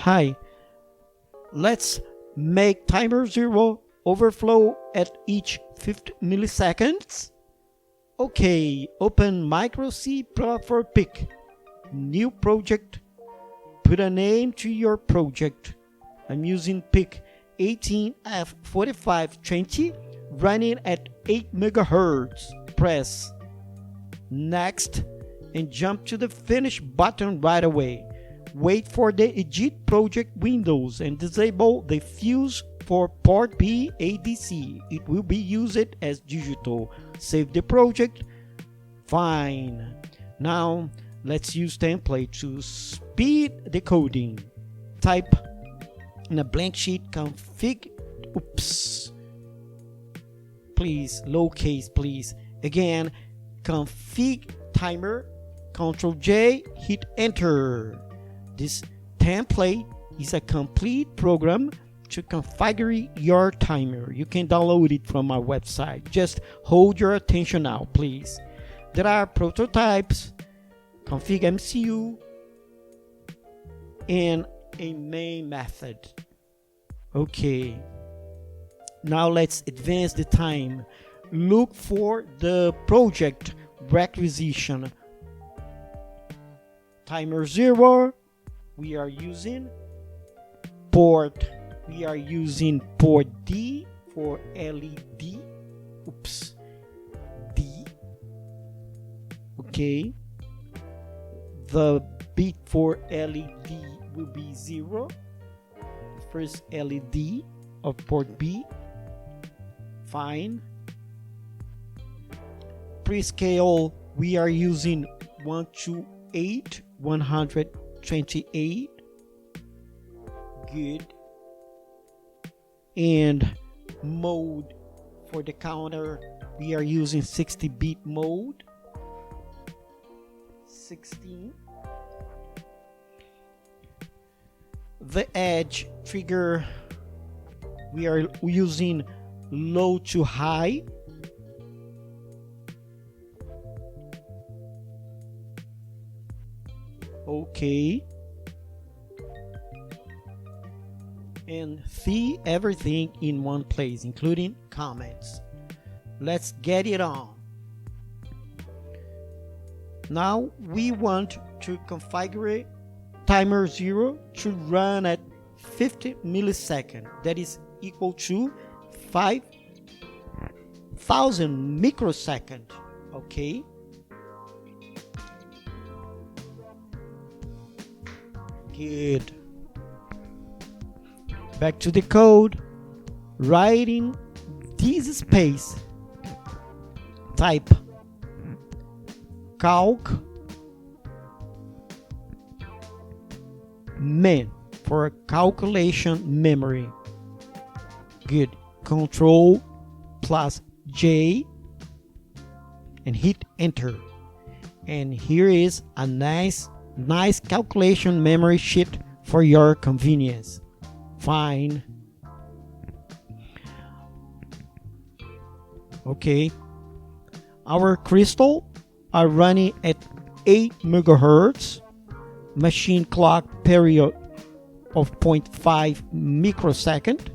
Hi, let's make timer 0 overflow at each 50 milliseconds. Okay, open MikroC for PIC. New project. Put a name to your project. I'm using PIC18F4520 running at 8 MHz. Press Next and jump to the Finish button right away. Wait for the Edit Project windows and disable the fuse for port B ADC. It will be used as digital. Save the project. Fine. Now let's use template to speed the coding. Type in a blank sheet config. Oops. Please, lowercase, please. Again, config timer. Ctrl J, hit enter. This template is a complete program to configure your timer. You can download it from my website. Just hold your attention now, please. There are prototypes, config MCU, and a main method. Okay. Now let's advance the time. Look for the project requisition. Timer 0. We are using port D for LED. Oops. D. Okay. The bit for LED will be 0. First LED of port B. Fine. Prescale, we are using 128, 128. Good. And mode for the counter, we are using 60-bit mode. 16. The edge trigger, we are using low to high. Okay. And see everything in one place, including comments. Let's get it on. Now we want to configure timer 0 to run at 50 milliseconds. That is equal to 5,000 microseconds. Okay. Good. Back to the code. Right in this space, type calc men for calculation memory. Good. Control plus J and hit enter. And here is a nice calculation memory sheet for your convenience. Fine. Okay. Our crystal are running at 8 MHz. Machine clock period of 0.5 microsecond.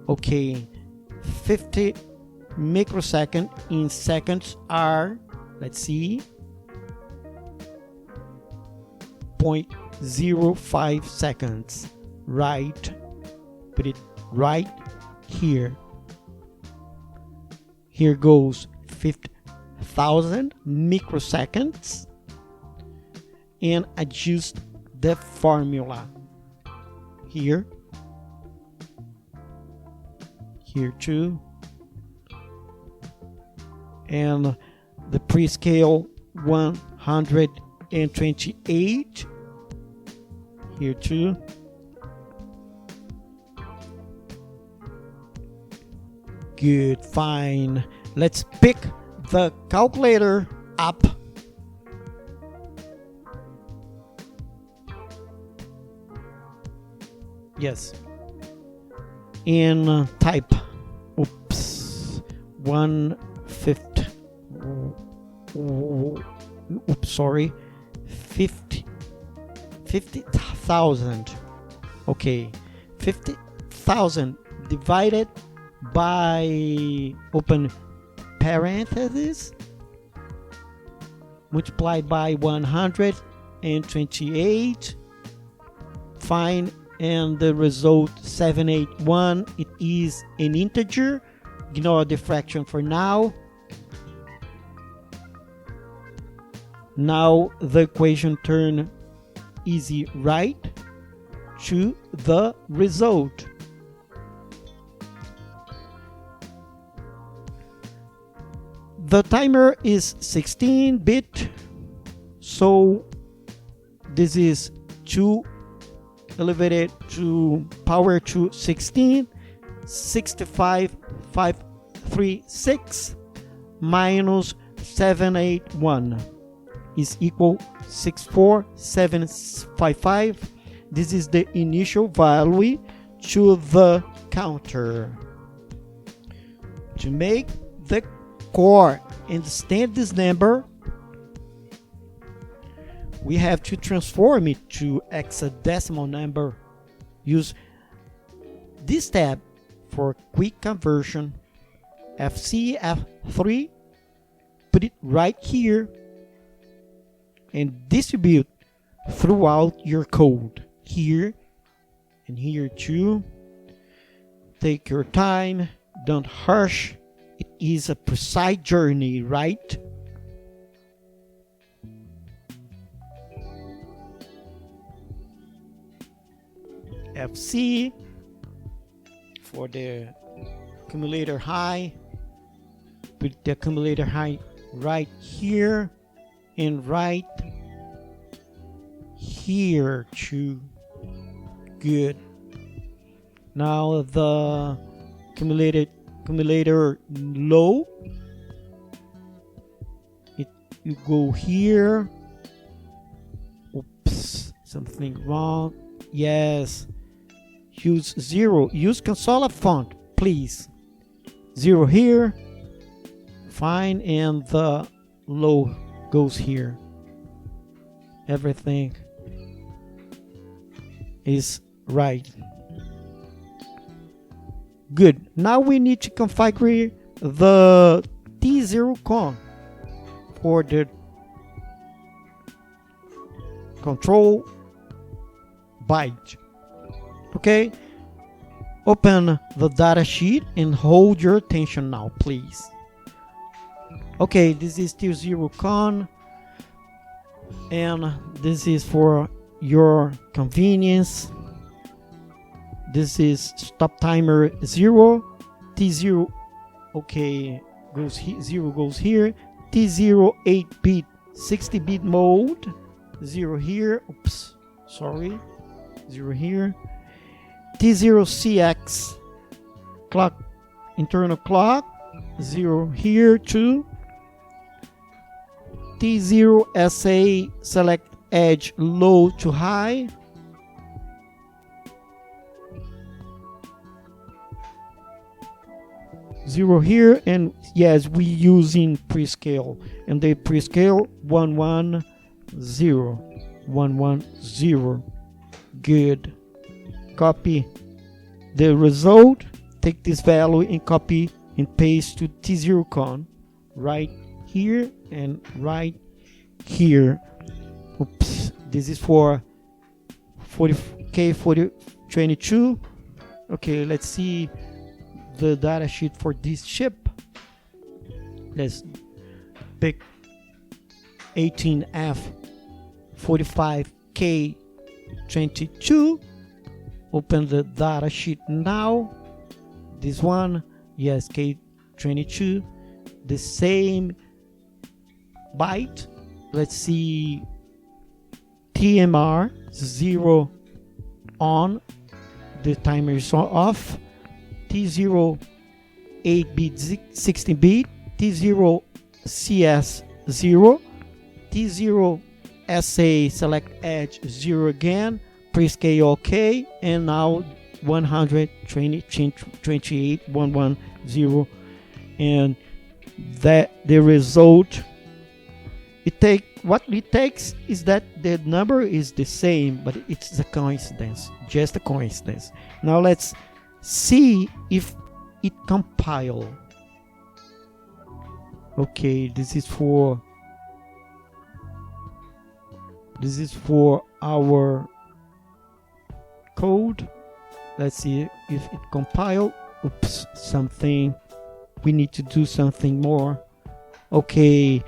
Okay. 50 microsecond in seconds are, let's see, 0.05 seconds. Right. Put it right here. Here goes 50,000 microseconds. And adjust the formula. Here. Here too. And the prescale 128. Here too. Good, fine. Let's pick the calculator up. Yes. And type. Oops. 150. Oops, sorry. 50,000 Okay, 50,000 divided by, open parentheses, multiplied by 128, fine, and the result 781. It is an integer. Ignore the fraction for now. Now the equation turn easy right to the result. The timer is 16-bit, so this is 2 elevated to power to 16, 65,536 minus 781 is equal 64755. This is the initial value to the counter. To make the core understand this number, we have to transform it to hexadecimal number. Use this tab for quick conversion. FC F3, put it right here and distribute throughout your code, here and here too. Take your time, don't rush. It is a precise journey, right? FC for the accumulator high. Put the accumulator high right here and right here too. Good. Now the accumulator low, you go here. Oops, something wrong. Yes, use 0. Use console font, please. 0 here, fine, and the low goes here. Everything is right. Good. Now we need to configure the T0 con for the control byte. Okay, open the data sheet and hold your attention now, please. Okay, this is T0 con, and this is for your convenience. This is stop timer 0, T0, okay, goes 0 goes here, T0 8-bit 60-bit mode, 0 here, oops, sorry, 0 here, T0 CX clock, internal clock, 0 here too, T0 SA select edge low to high, zero here, and yes, we using prescale, and the prescale 110, 110. Good. Copy the result, take this value and copy and paste to T0 con right here and right here. Oops, this is for 40K4022. Okay, let's see the data sheet for this chip. Let's pick 18F45K22. Open the data sheet now. This one, yes, K22, the same byte. Let's see, TIMER0 on, the timer is off. T0 8-bit 16-bit, T0 CS0, T0 SA select edge 0 again, prescale OK, and now 128.110, and that the result what it takes is that the number is the same, but it's a coincidence, just a coincidence. Now let's see if it compile. Okay, this is for our code. Let's see if it compile. Oops, something, we need to do something more. Okay,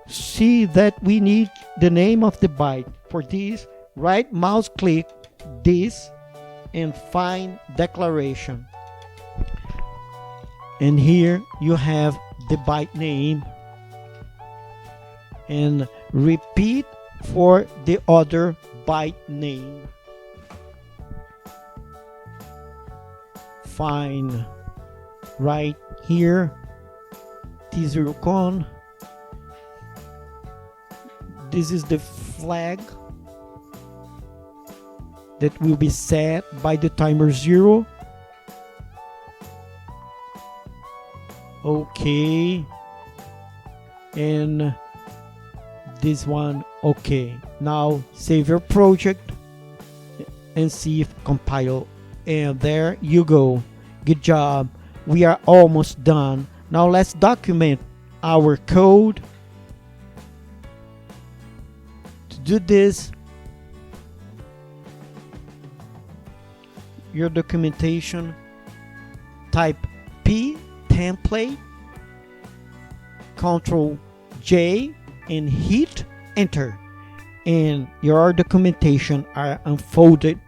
see that we need the name of the byte. For this, right mouse click this and find declaration, and here you have the byte name, and repeat for the other byte name. Find right here T0 con. This is the flag that will be set by the timer 0. Okay, and this one. Okay, now save your project and see if compile, and there you go. Good job, we are almost done. Now let's document our code. To do this, your documentation, type P template, Ctrl J, and hit enter, and your documentation are unfolding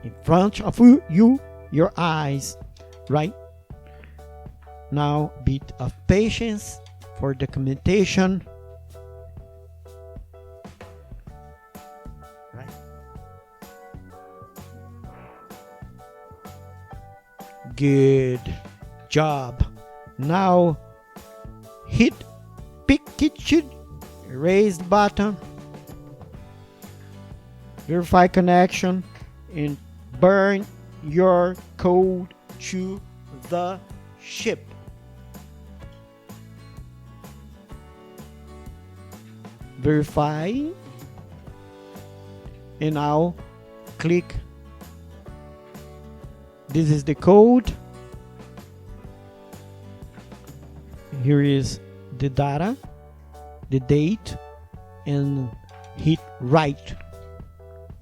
in front of you, your eyes. Right now, bit of patience for documentation. Right. Good job. Now hit PIC raised button, verify connection, and burn your code to the ship. Verify, and now click. This is the code. Here is the data, the date, and hit write.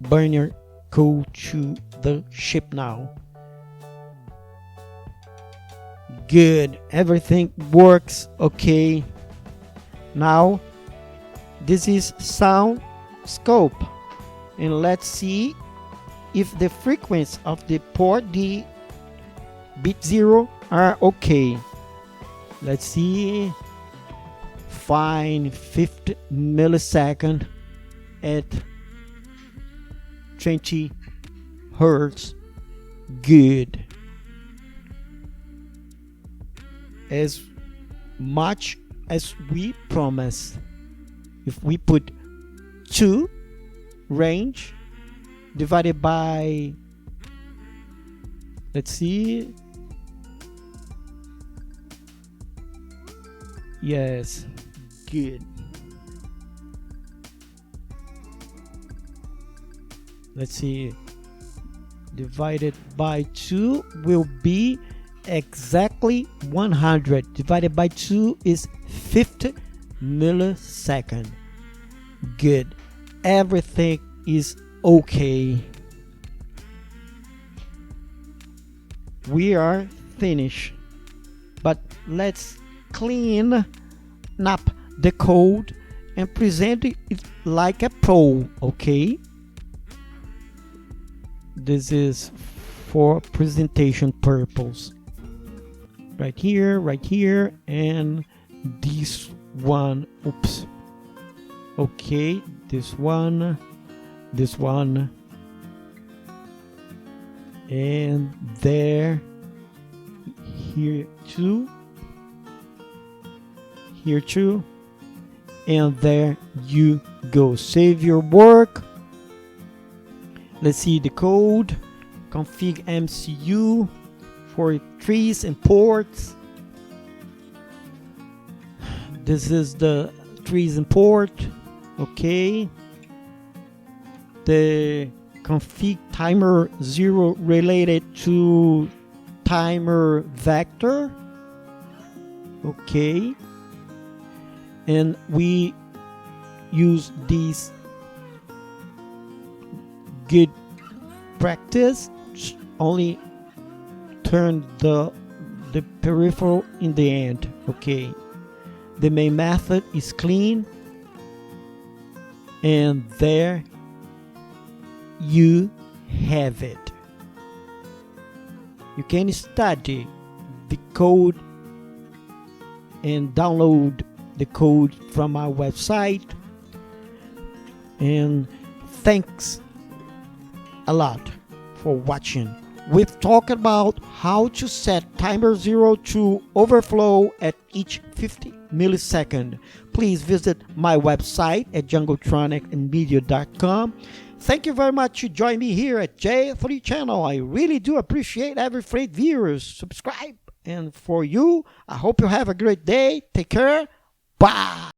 Burn your code to the ship now. Good, everything works okay. Now this is sound scope, and let's see if the frequency of the port D bit 0 are okay. Let's see. Find 50 milliseconds at 20 hertz. Good. As much as we promised. If we put 2 range divided by, let's see, yes, good. Let's see, divided by 2 will be exactly 100. Divided by 2 is 50 milliseconds. Good, everything is okay. We are finished, but let's clean up the code and present it like a pro. Okay, this is for presentation purpose. Right here, and this one. Oops. Okay, this one, and there, here too, and there you go. Save your work. Let's see the code. Config MCU for trees and ports. This is the directory is important. Okay. The config TIMER0 related to timer vector. Okay. And we use these good practice. Only turn the peripheral in the end. Okay. The main method is clean, and there you have it. You can study the code and download the code from our website. And thanks a lot for watching. We've talked about how to set TIMER0 to overflow at each 50 milliseconds. Please visit my website at jungletronicandmedia.com. Thank you very much to join me here at J3 channel. I really do appreciate every free viewers. Subscribe. And for you, I hope you have a great day. Take care. Bye.